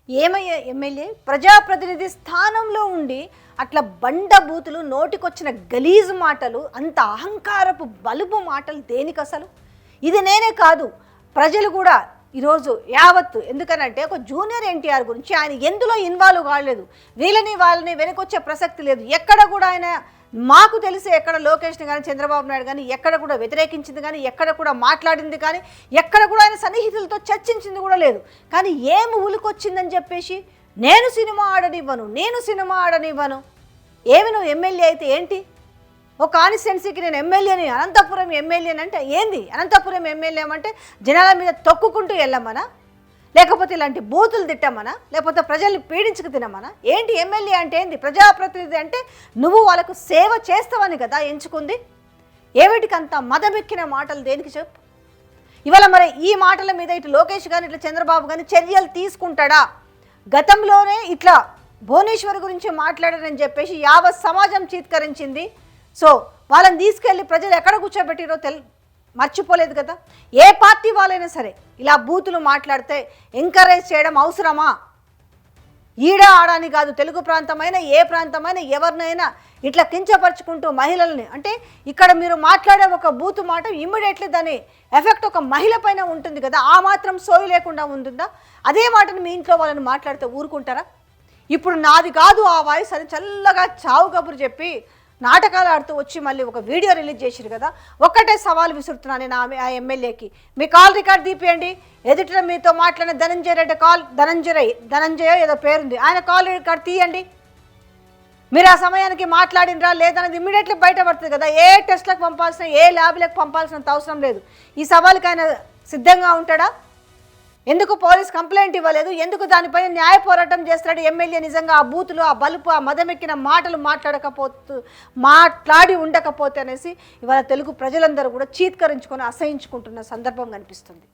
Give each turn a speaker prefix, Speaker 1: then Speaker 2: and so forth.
Speaker 1: ఏమయ్యే MLA ప్రజాప్రతినిధి స్థానంలో ఉండి అట్లా బండ బూతులు నోటికొచ్చిన గలీజు మాటలు అంత అహంకారపు బలుపు మాటలు దేనికి అసలు? ఇది నేనే కాదు, ప్రజలు కూడా ఈరోజు యావత్తు. ఎందుకనంటే ఒక జూనియర్ ఎన్టీఆర్ గురించి ఆయన ఎందులో ఇన్వాల్వ్ కాలేదు, వీళ్ళని వాళ్ళని వెనకొచ్చే ప్రసక్తి లేదు. ఎక్కడ కూడా ఆయన మాకు తెలిసి ఎక్కడ లోకేష్ని కానీ చంద్రబాబు నాయుడు కానీ ఎక్కడ కూడా వ్యతిరేకించింది కానీ ఎక్కడ కూడా మాట్లాడింది కానీ ఎక్కడ కూడా ఆయన సన్నిహితులతో చర్చించింది కూడా లేదు. కానీ ఏమి ఉలికొచ్చిందని చెప్పేసి నేను సినిమా ఆడనివ్వను. ఏమి నువ్వు ఎమ్మెల్యే అయితే ఏంటి? ఒక కాన్స్టిట్యున్సీకి నేను ఎమ్మెల్యేని, అనంతపురం ఎమ్మెల్యేని అంటే ఏంది? అనంతపురం ఎమ్మెల్యే అంటే జనాల మీద తొక్కుకుంటూ వెళ్ళమనా, లేకపోతే ఇలాంటి బూతులు తిట్టమనా, లేకపోతే ప్రజల్ని పీడించుకు తినమనా? ఏంటి ఎమ్మెల్యే అంటే ఏంది? ప్రజాప్రతినిధి అంటే నువ్వు వాళ్ళకు సేవ చేస్తావని కదా ఎంచుకుంది. ఏమిటికంత మదమెక్కిన మాటలు దేనికి చెప్పు? ఇవాళ మరి ఈ మాటల మీద ఇటు లోకేష్ కానీ ఇట్లా చంద్రబాబు కానీ చర్యలు తీసుకుంటాడా? గతంలోనే ఇట్లా భువనేశ్వర్ గురించి మాట్లాడారని చెప్పేసి యావత్ సమాజం చీత్కరించింది. సో వాళ్ళని తీసుకెళ్ళి ప్రజలు ఎక్కడ కూర్చోబెట్టిరో మర్చిపోలేదు కదా. ఏ పార్టీ వాళ్ళైనా సరే ఇలా బూతులు మాట్లాడితే ఎంకరేజ్ చేయడం అవసరమా? ఈడ ఆడని కాదు, తెలుగు ప్రాంతమైన ఏ ప్రాంతమైనా ఎవరినైనా ఇట్లా కించపరుచుకుంటూ మహిళల్ని, అంటే ఇక్కడ మీరు మాట్లాడే ఒక బూతు మాట ఇమ్మీడియట్లీ దాని ఎఫెక్ట్ ఒక మహిళ పైన ఉంటుంది కదా. ఆ మాత్రం సోయి లేకుండా ఉంటుందా? అదే మాటను మీ ఇంట్లో వాళ్ళని మాట్లాడితే ఊరుకుంటారా? ఇప్పుడు నాది కాదు ఆ వాయిస్ అని చల్లగా చావు కబురు చెప్పి నాటకాలు ఆడుతూ వచ్చి మళ్ళీ ఒక వీడియో రిలీజ్ చేసిరు కదా. ఒక్కటే సవాల్ విసురుతున్నాను నేను ఆ ఎమ్మెల్యేకి, మీ కాల్ రికార్డ్ తీపియండి. ఎదుట మీతో మాట్లాడిన ధనంజయ రెడ్డి కాల్, ధనంజయ ఏదో పేరుంది, ఆయన కాల్ రికార్డ్ తీయండి. మీరు ఆ సమయానికి మాట్లాడినరా లేదన్నది ఇమ్మీడియట్లీ బయటపడుతుంది కదా. ఏ టెస్ట్లకు పంపాల్సిన, ఏ ల్యాబ్లకు పంపాల్సినంత అవసరం లేదు. ఈ సవాల్కి ఆయన సిద్ధంగా ఉంటాడా? ఎందుకు పోలీస్ కంప్లైంట్ ఇవ్వలేదు? ఎందుకు దానిపైన న్యాయ పోరాటం చేస్తాడు ఎమ్మెల్యే? నిజంగా ఆ బూతులు, ఆ బలుపు, ఆ మదమెక్కిన మాటలు మాట్లాడి ఉండకపోతే అనేసి ఇవాళ తెలుగు ప్రజలందరూ కూడా చీత్కరించుకొని అసహించుకుంటున్న సందర్భం కనిపిస్తుంది.